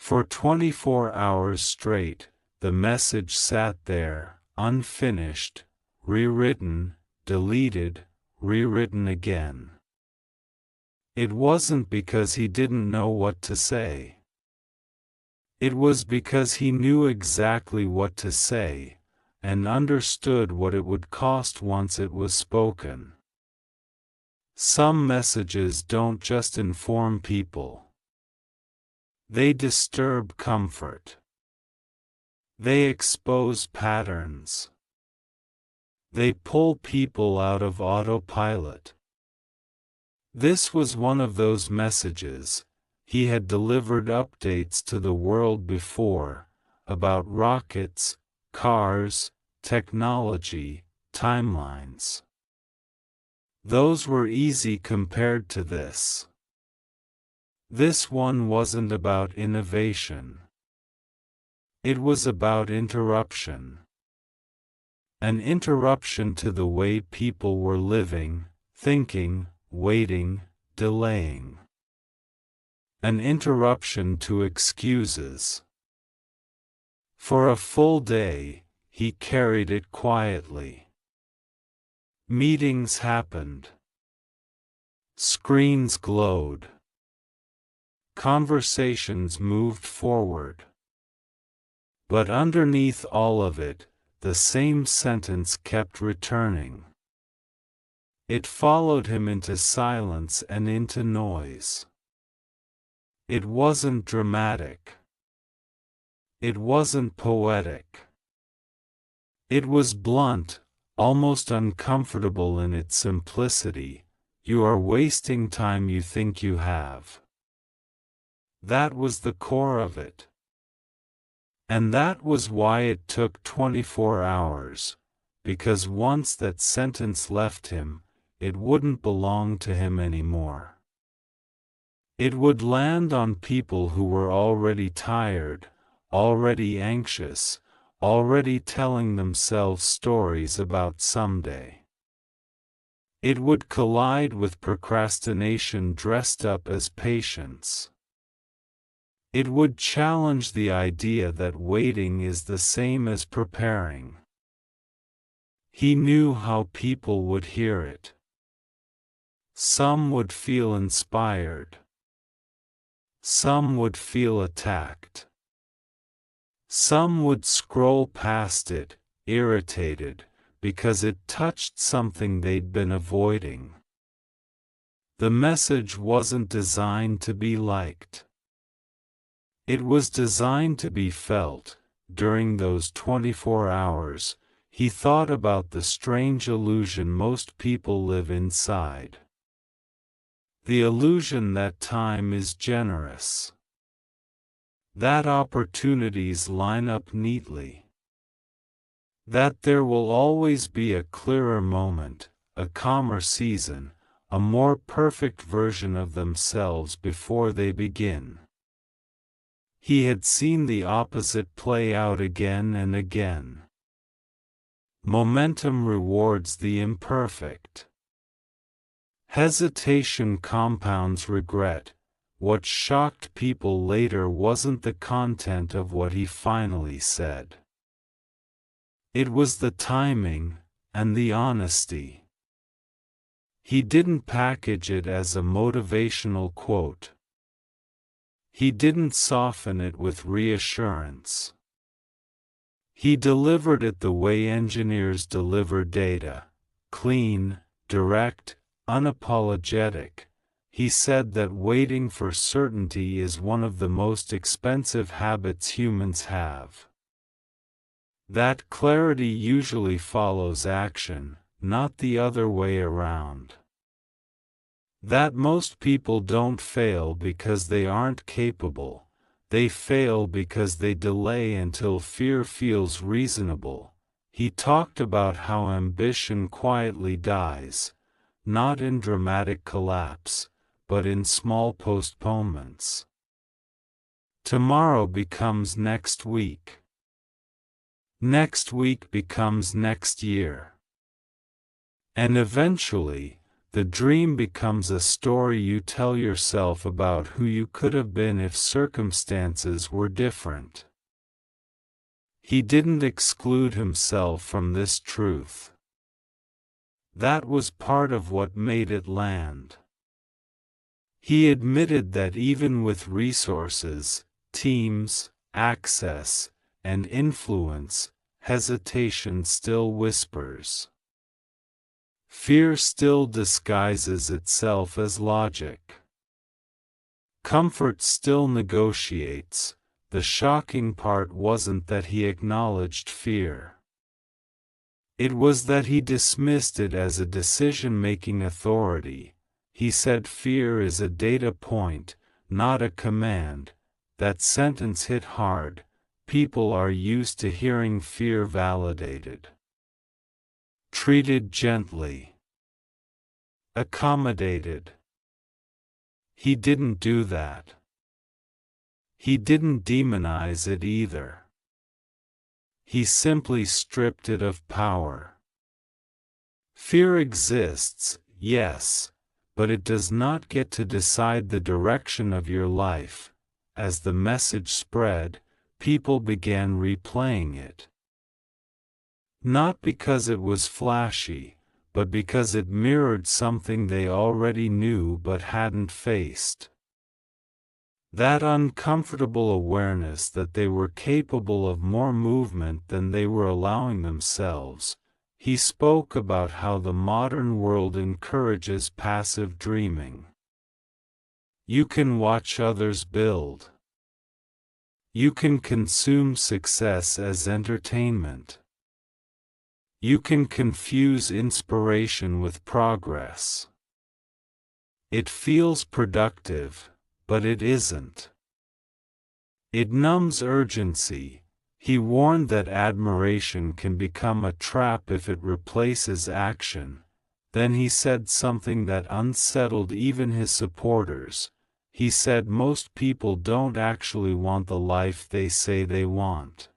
For 24 hours straight, the message sat there, unfinished, rewritten, deleted, rewritten again. It wasn't because he didn't know what to say. It was because he knew exactly what to say, and understood what it would cost once it was spoken. Some messages don't just inform people. They disturb comfort. They expose patterns. They pull people out of autopilot. This was one of those messages. He had delivered updates to the world before, about rockets, cars, technology, timelines. Those were easy compared to this. This one wasn't about innovation. It was about interruption. An interruption to the way people were living, thinking, waiting, delaying. An interruption to excuses. For a full day, he carried it quietly. Meetings happened. Screens glowed. Conversations moved forward. But underneath all of it, the same sentence kept returning. It followed him into silence and into noise. It wasn't dramatic. It wasn't poetic. It was blunt, almost uncomfortable in its simplicity. You are wasting time you think you have. That was the core of it. And that was why it took 24 hours, because once that sentence left him, it wouldn't belong to him anymore. It would land on people who were already tired, already anxious, already telling themselves stories about someday. It would collide with procrastination dressed up as patience. It would challenge the idea that waiting is the same as preparing. He knew how people would hear it. Some would feel inspired. Some would feel attacked. Some would scroll past it, irritated, because it touched something they'd been avoiding. The message wasn't designed to be liked. It was designed to be felt. During those 24 hours, he thought about the strange illusion most people live inside. The illusion that time is generous. That opportunities line up neatly. That there will always be a clearer moment, a calmer season, a more perfect version of themselves before they begin. He had seen the opposite play out again and again. Momentum rewards the imperfect. Hesitation compounds regret. What shocked people later wasn't the content of what he finally said. It was the timing, and the honesty. He didn't package it as a motivational quote. He didn't soften it with reassurance. He delivered it the way engineers deliver data, clean, direct, unapologetic. He said that waiting for certainty is one of the most expensive habits humans have. That clarity usually follows action, not the other way around. That most people don't fail because they aren't capable, they fail because they delay until fear feels reasonable. He talked about how ambition quietly dies, not in dramatic collapse, but in small postponements. Tomorrow becomes next week. Next week becomes next year. And eventually, the dream becomes a story you tell yourself about who you could have been if circumstances were different. He didn't exclude himself from this truth. That was part of what made it land. He admitted that even with resources, teams, access, and influence, hesitation still whispers. Fear still disguises itself as logic. Comfort still negotiates. The shocking part wasn't that he acknowledged fear. It was that he dismissed it as a decision-making authority. He said fear is a data point, not a command. That sentence hit hard. People are used to hearing fear validated, treated gently, accommodated. He didn't do that. He didn't demonize it either. He simply stripped it of power. Fear exists, yes, but it does not get to decide the direction of your life. As the message spread, people began replaying it. Not because it was flashy, but because it mirrored something they already knew but hadn't faced. That uncomfortable awareness that they were capable of more movement than they were allowing themselves. He spoke about how the modern world encourages passive dreaming. You can watch others build. You can consume success as entertainment. You can confuse inspiration with progress. It feels productive, but it isn't. It numbs urgency. He warned that admiration can become a trap if it replaces action. Then he said something that unsettled even his supporters. He said most people don't actually want the life they say they want.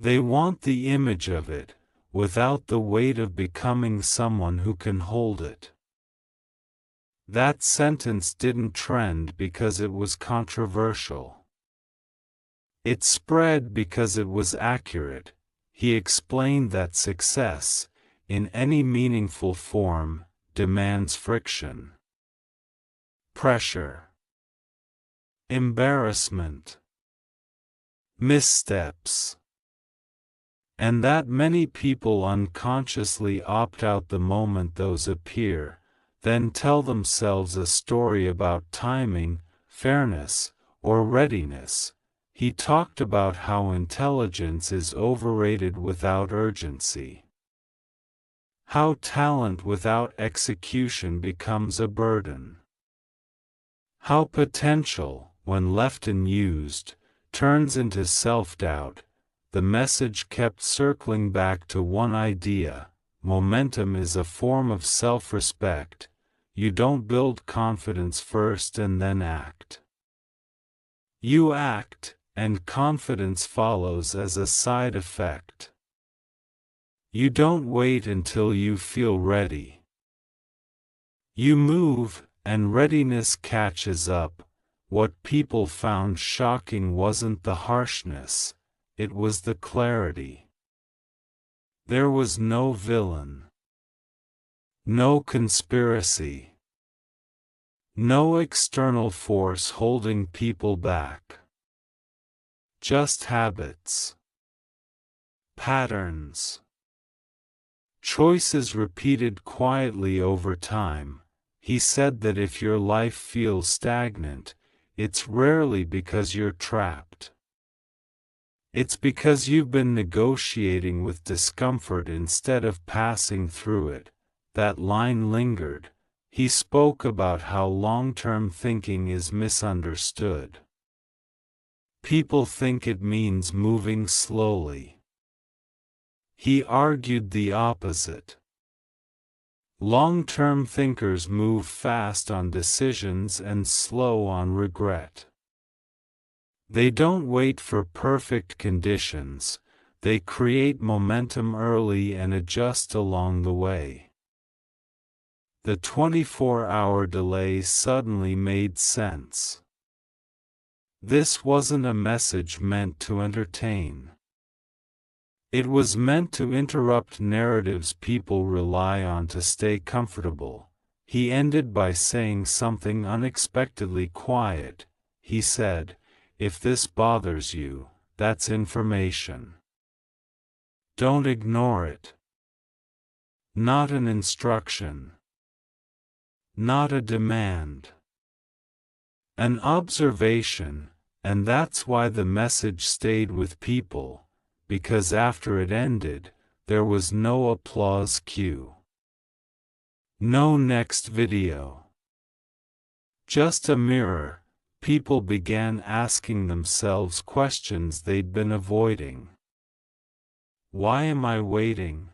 They want the image of it, without the weight of becoming someone who can hold it. That sentence didn't trend because it was controversial. It spread because it was accurate. He explained that success, in any meaningful form, demands friction, pressure, embarrassment, missteps, and that many people unconsciously opt out the moment those appear, then tell themselves a story about timing, fairness, or readiness. He talked about how intelligence is overrated without urgency. How talent without execution becomes a burden. How potential, when left unused, turns into self-doubt. The message kept circling back to one idea: momentum is a form of self-respect. You don't build confidence first and then act. You act, and confidence follows as a side effect. You don't wait until you feel ready. You move, and readiness catches up. What people found shocking wasn't the harshness, it was the clarity. There was no villain. No conspiracy. No external force holding people back. Just habits. Patterns. Choices repeated quietly over time. He said that if your life feels stagnant, it's rarely because you're trapped. It's because you've been negotiating with discomfort instead of passing through it. That line lingered. He spoke about how long-term thinking is misunderstood. People think it means moving slowly. He argued the opposite. Long-term thinkers move fast on decisions and slow on regret. They don't wait for perfect conditions, they create momentum early and adjust along the way. The 24-hour delay suddenly made sense. This wasn't a message meant to entertain. It was meant to interrupt narratives people rely on to stay comfortable. He ended by saying something unexpectedly quiet. He said, "If this bothers you, that's information. Don't ignore it. Not an instruction. Not a demand. An observation." And that's why the message stayed with people, because after it ended, there was no applause cue. No next video. Just a mirror. People began asking themselves questions they'd been avoiding. Why am I waiting?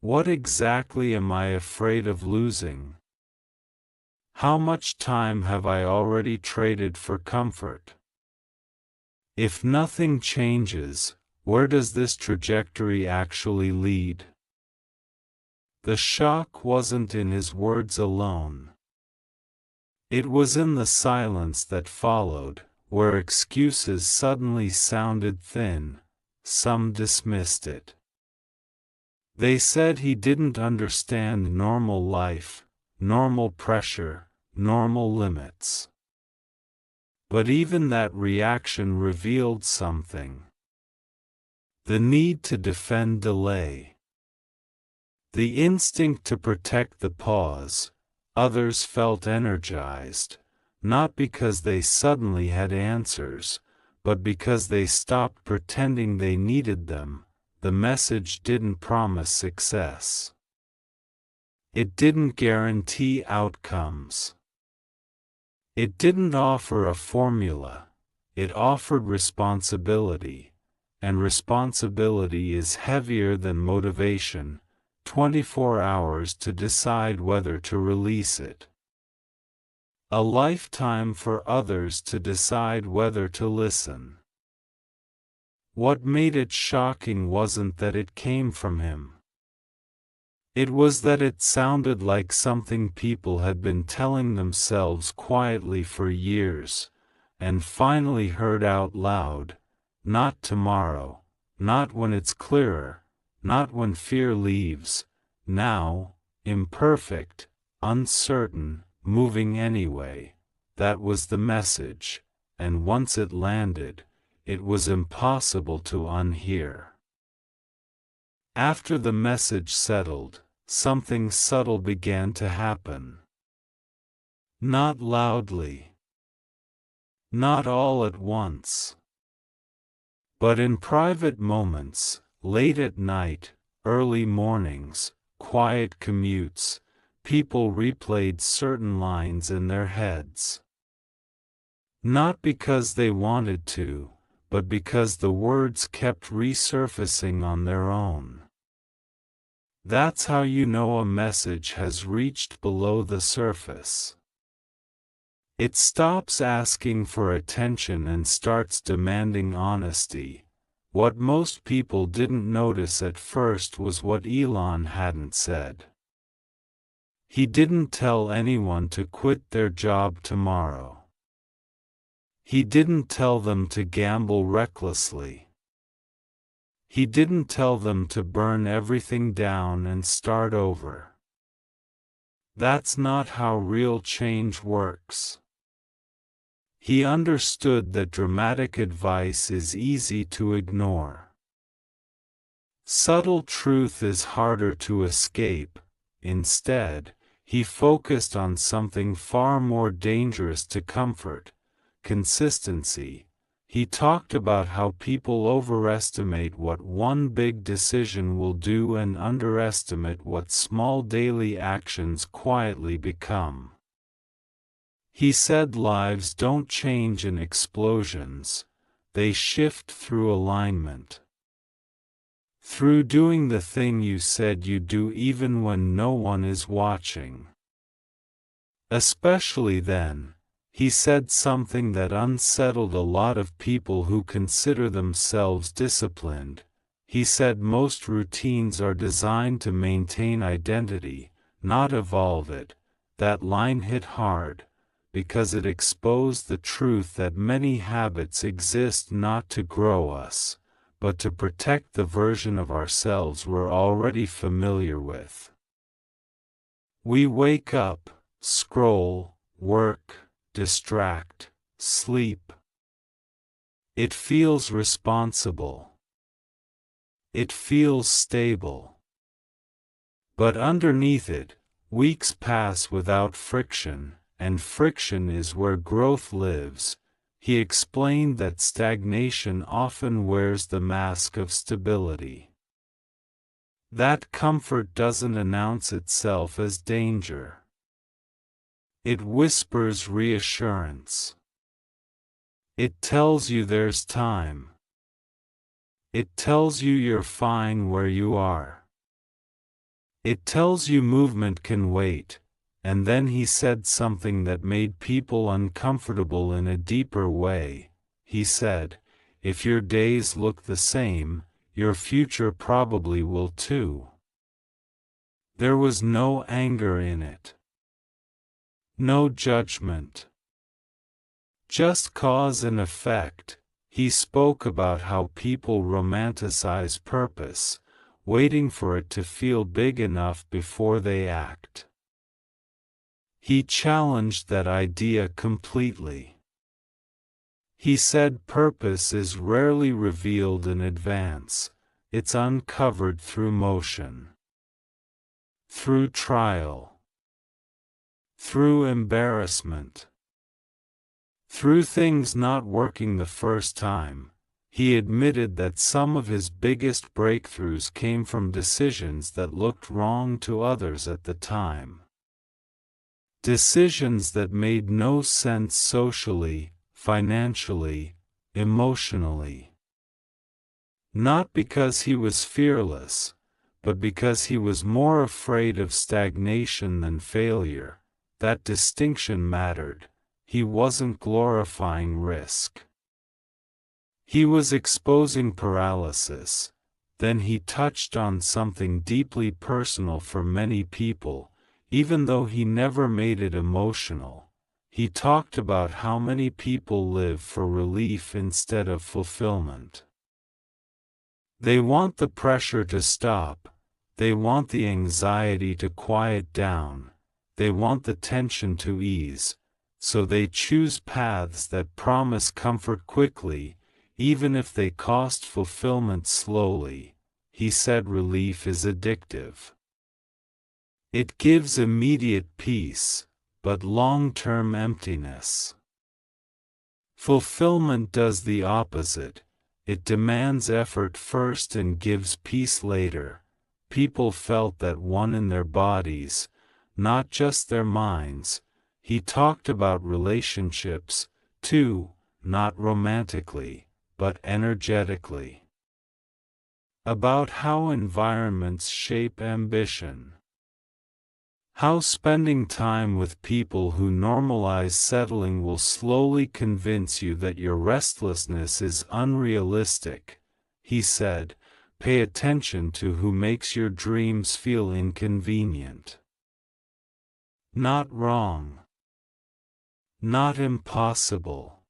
What exactly am I afraid of losing? How much time have I already traded for comfort? If nothing changes, where does this trajectory actually lead? The shock wasn't in his words alone. It was in the silence that followed, where excuses suddenly sounded thin. Some dismissed it. They said he didn't understand normal life, normal pressure, normal limits. But even that reaction revealed something. The need to defend delay. The instinct to protect the pause. Others felt energized, not because they suddenly had answers, but because they stopped pretending they needed them. The message didn't promise success. It didn't guarantee outcomes. It didn't offer a formula. It offered responsibility, and responsibility is heavier than motivation. 24 hours to decide whether to release it. A lifetime for others to decide whether to listen. What made it shocking wasn't that it came from him. It was that it sounded like something people had been telling themselves quietly for years, and finally heard out loud. Not tomorrow, not when it's clearer, not when fear leaves. Now, imperfect, uncertain, moving anyway. That was the message, and once it landed, it was impossible to unhear. After the message settled, something subtle began to happen. Not loudly. Not all at once. But in private moments, late at night, early mornings, quiet commutes, people replayed certain lines in their heads. Not because they wanted to, but because the words kept resurfacing on their own. That's how you know a message has reached below the surface. It stops asking for attention and starts demanding honesty. What most people didn't notice at first was what Elon hadn't said. He didn't tell anyone to quit their job tomorrow. He didn't tell them to gamble recklessly. He didn't tell them to burn everything down and start over. That's not how real change works. He understood that dramatic advice is easy to ignore. Subtle truth is harder to escape. Instead, he focused on something far more dangerous to comfort: consistency. He talked about how people overestimate what one big decision will do and underestimate what small daily actions quietly become. He said lives don't change in explosions, they shift through alignment. Through doing the thing you said you'd do even when no one is watching. Especially then, he said something that unsettled a lot of people who consider themselves disciplined. He said most routines are designed to maintain identity, not evolve it. That line hit hard, because it exposed the truth that many habits exist not to grow us, but to protect the version of ourselves we're already familiar with. We wake up, scroll, work, distract, sleep. It feels responsible. It feels stable. But underneath it, weeks pass without friction, and friction is where growth lives. He explained that stagnation often wears the mask of stability. That comfort doesn't announce itself as danger. It whispers reassurance. It tells you there's time. It tells you you're fine where you are. It tells you movement can wait. And then he said something that made people uncomfortable in a deeper way. He said, "If your days look the same, your future probably will too." There was no anger in it. No judgment. Just cause and effect. He spoke about how people romanticize purpose, waiting for it to feel big enough before they act. He challenged that idea completely. He said purpose is rarely revealed in advance, it's uncovered through motion, through trial, through embarrassment, through things not working the first time. He admitted that some of his biggest breakthroughs came from decisions that looked wrong to others at the time. Decisions that made no sense socially, financially, emotionally. Not because he was fearless, but because he was more afraid of stagnation than failure. That distinction mattered. He wasn't glorifying risk. He was exposing paralysis. Then he touched on something deeply personal for many people. Even though he never made it emotional, he talked about how many people live for relief instead of fulfillment. They want the pressure to stop, they want the anxiety to quiet down, they want the tension to ease, so they choose paths that promise comfort quickly, even if they cost fulfillment slowly. He said relief is addictive. It gives immediate peace, but long-term emptiness. Fulfillment does the opposite. It demands effort first and gives peace later. People felt that one in their bodies, not just their minds. He talked about relationships, too, not romantically, but energetically. About how environments shape ambition. How spending time with people who normalize settling will slowly convince you that your restlessness is unrealistic. He said, pay attention to who makes your dreams feel inconvenient. Not wrong. Not impossible.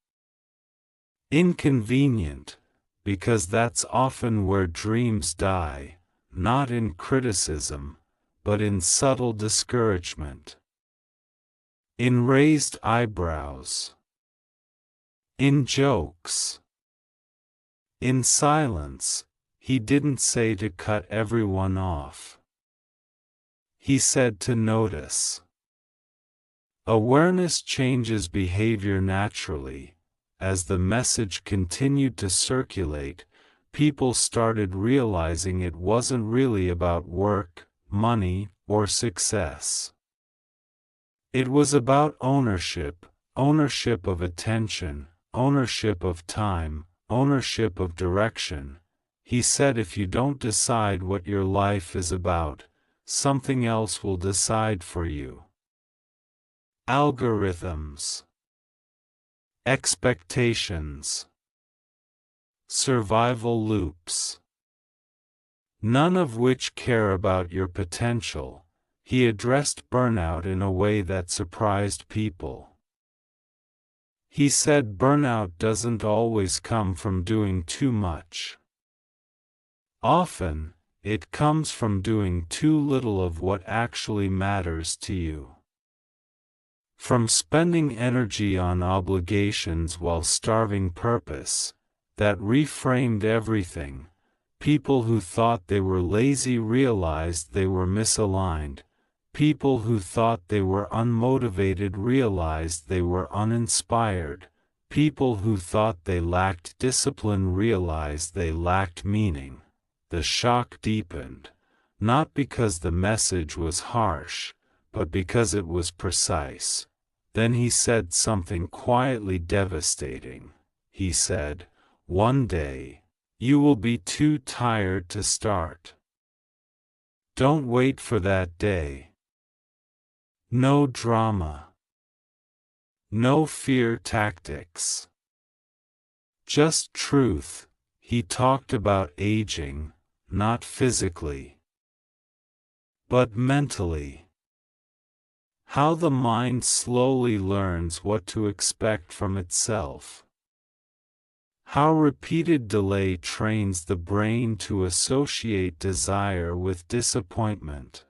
Inconvenient, because that's often where dreams die, not in criticism, but in subtle discouragement. In raised eyebrows. In jokes. In silence. He didn't say to cut everyone off. He said to notice. Awareness changes behavior naturally. As the message continued to circulate, people started realizing it wasn't really about work, money, or success. It was about ownership, ownership of attention, ownership of time, ownership of direction. He said if you don't decide what your life is about, something else will decide for you. Algorithms. Expectations. Survival loops. None of which care about your potential. he addressed burnout in a way that surprised people. He said burnout doesn't always come from doing too much. Often, it comes from doing too little of what actually matters to you. From spending energy on obligations while starving purpose. That reframed everything. People who thought they were lazy realized they were misaligned. People who thought they were unmotivated realized they were uninspired. People who thought they lacked discipline realized they lacked meaning. The shock deepened, not because the message was harsh, but because it was precise. Then he said something quietly devastating. He said, "One day, you will be too tired to start. Don't wait for that day. No drama. No fear tactics. Just truth." He talked about aging, not physically, but mentally. How the mind slowly learns what to expect from itself. How repeated delay trains the brain to associate desire with disappointment.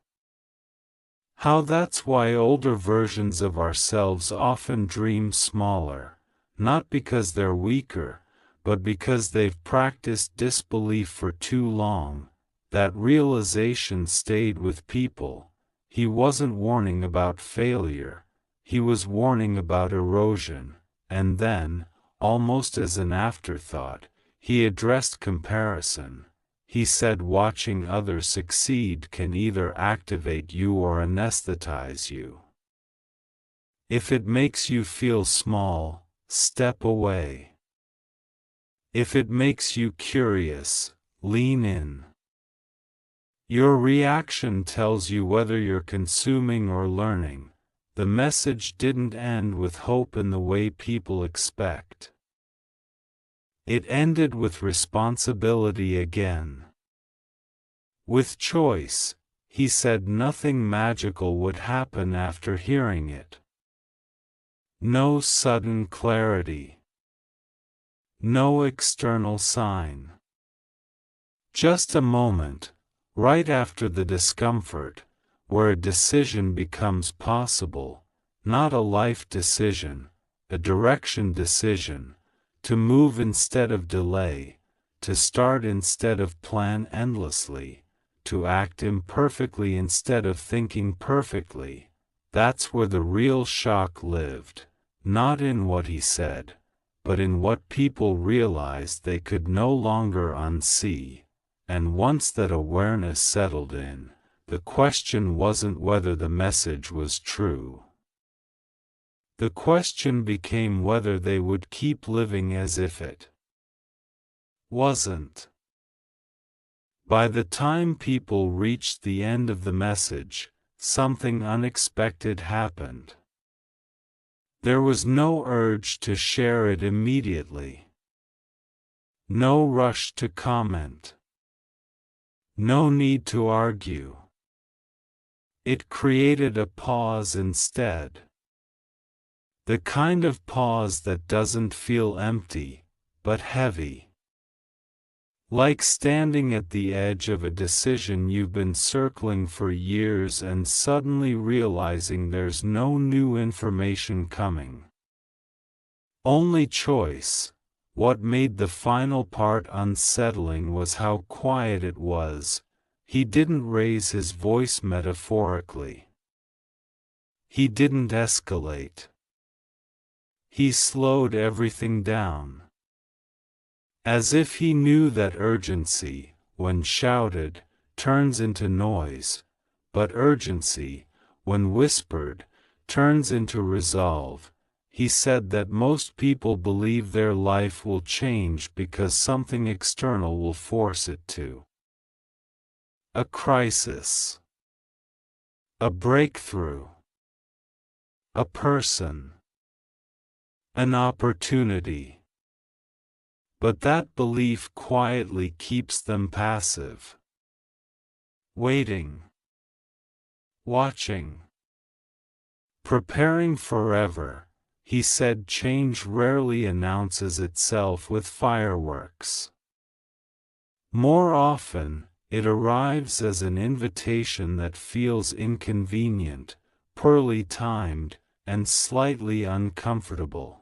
How that's why older versions of ourselves often dream smaller, not because they're weaker, but because they've practiced disbelief for too long. That realization stayed with people. He wasn't warning about failure, he was warning about erosion, and then, almost as an afterthought, he addressed comparison. He said watching others succeed can either activate you or anesthetize you. If it makes you feel small, step away. If it makes you curious, lean in. Your reaction tells you whether you're consuming or learning. The message didn't end with hope in the way people expect. It ended with responsibility again. With choice. He said nothing magical would happen after hearing it. No sudden clarity. No external sign. Just a moment, right after the discomfort, where a decision becomes possible, not a life decision, a direction decision, to move instead of delay, to start instead of plan endlessly, to act imperfectly instead of thinking perfectly. That's where the real shock lived, not in what he said, but in what people realized they could no longer unsee. And once that awareness settled in, the question wasn't whether the message was true. The question became whether they would keep living as if it wasn't. By the time people reached the end of the message, something unexpected happened. There was no urge to share it immediately. No rush to comment. No need to argue. It created a pause instead. The kind of pause that doesn't feel empty, but heavy. Like standing at the edge of a decision you've been circling for years and suddenly realizing there's no new information coming. Only choice. What made the final part unsettling was how quiet it was. He didn't raise his voice metaphorically. He didn't escalate. He slowed everything down. As if he knew that urgency, when shouted, turns into noise, but urgency, when whispered, turns into resolve. He said that most people believe their life will change because something external will force it to. A crisis. A breakthrough. A person. An opportunity. But that belief quietly keeps them passive. Waiting. watching, preparing forever. He said change rarely announces itself with fireworks. More often, it arrives as an invitation that feels inconvenient, poorly timed, and slightly uncomfortable.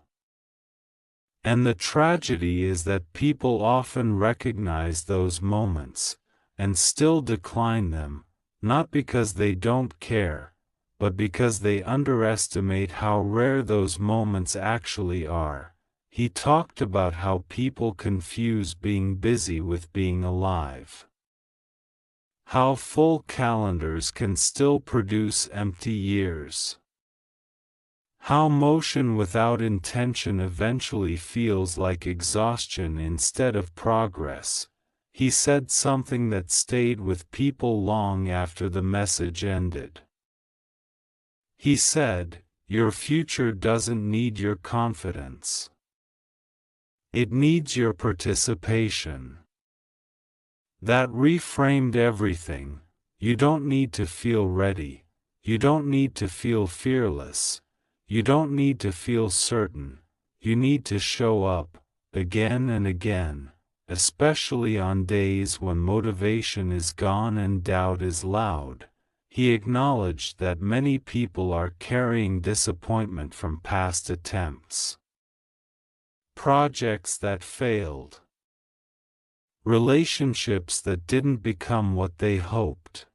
And the tragedy is that people often recognize those moments, and still decline them, not because they don't care, but because they underestimate how rare those moments actually are. He talked about how people confuse being busy with being alive. How full calendars can still produce empty years. How motion without intention eventually feels like exhaustion instead of progress. He said something that stayed with people long after the message ended. He said, "Your future doesn't need your confidence. It needs your participation." That reframed everything. You don't need to feel ready. You don't need to feel fearless. You don't need to feel certain. You need to show up, again and again, especially on days when motivation is gone and doubt is loud. He acknowledged that many people are carrying disappointment from past attempts. Projects that failed. Relationships that didn't become what they hoped.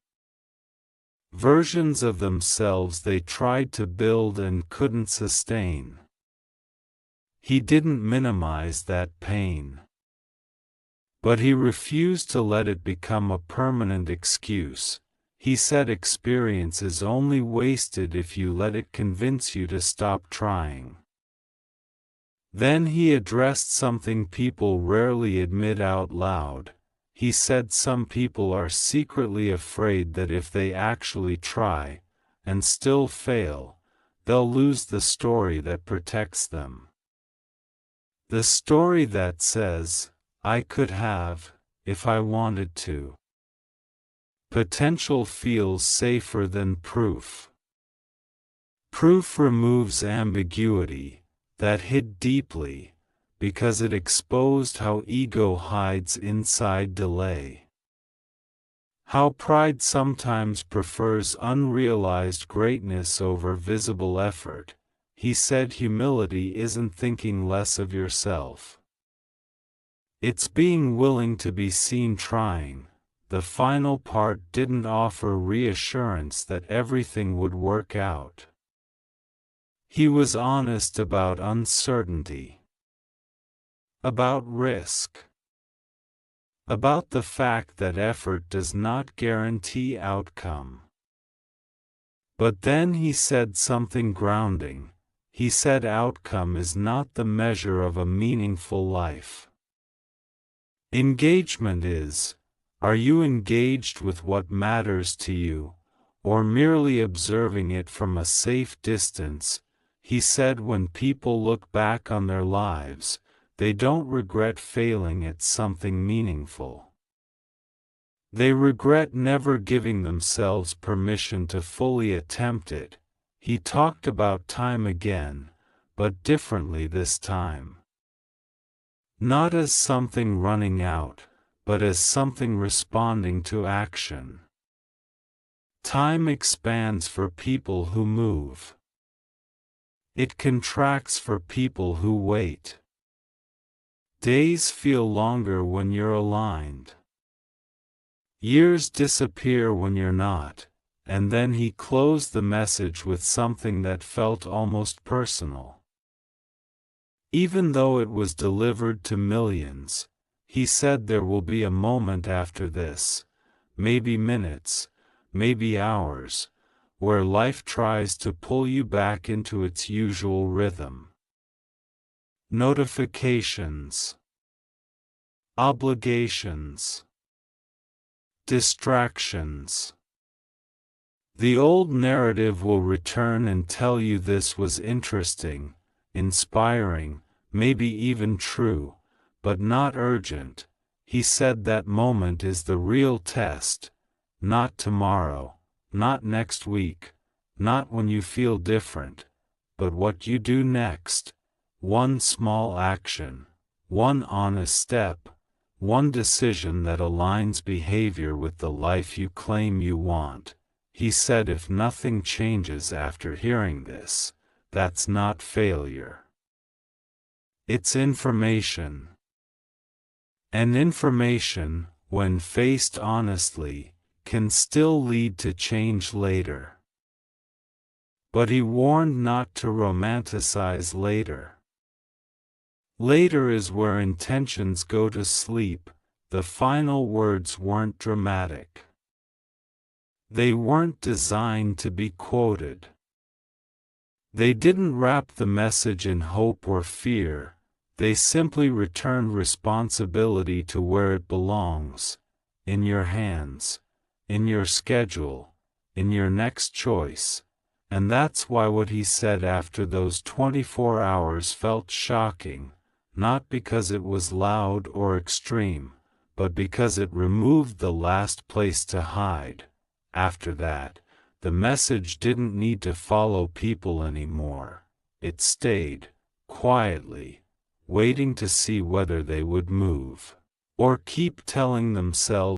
Versions of themselves they tried to build and couldn't sustain. He didn't minimize that pain. But he refused to let it become a permanent excuse. He said experience is only wasted if you let it convince you to stop trying. Then he addressed something people rarely admit out loud. He said some people are secretly afraid that if they actually try, and still fail, they'll lose the story that protects them. The story that says, "I could have, if I wanted to." Potential feels safer than proof. Proof removes ambiguity that hid deeply, because it exposed how ego hides inside delay. How pride sometimes prefers unrealized greatness over visible effort. He said humility isn't thinking less of yourself. It's being willing to be seen trying. The final part didn't offer reassurance that everything would work out. He was honest about uncertainty. About risk. About the fact that effort does not guarantee outcome. But then he said something grounding. He said outcome is not the measure of a meaningful life. Engagement is. Are you engaged with what matters to you, or merely observing it from a safe distance? He said when people look back on their lives, they don't regret failing at something meaningful. They regret never giving themselves permission to fully attempt it. He talked about time again, but differently this time. Not as something running out, but as something responding to action. Time expands for people who move. It contracts for people who wait. Days feel longer when you're aligned. Years disappear when you're not, and then he closed the message with something that felt almost personal. Even though it was delivered to millions, he said there will be a moment after this, maybe minutes, maybe hours, where life tries to pull you back into its usual rhythm. Notifications. Obligations. Distractions. The old narrative will return and tell you this was interesting, inspiring, maybe even true, but not urgent. He said that moment is the real test, not tomorrow, not next week, not when you feel different, but what you do next. One small action, one honest step, one decision that aligns behavior with the life you claim you want. He said if nothing changes after hearing this, that's not failure. It's information. And information, when faced honestly, can still lead to change later. But he warned not to romanticize later. Later is where intentions go to sleep. The final words weren't dramatic. They weren't designed to be quoted. They didn't wrap the message in hope or fear. They simply returned responsibility to where it belongs, in your hands, in your schedule, in your next choice. And that's why what he said after those 24 hours felt shocking, not because it was loud or extreme, but because it removed the last place to hide. After that, the message didn't need to follow people anymore. It stayed, quietly, waiting to see whether they would move, or keep telling themselves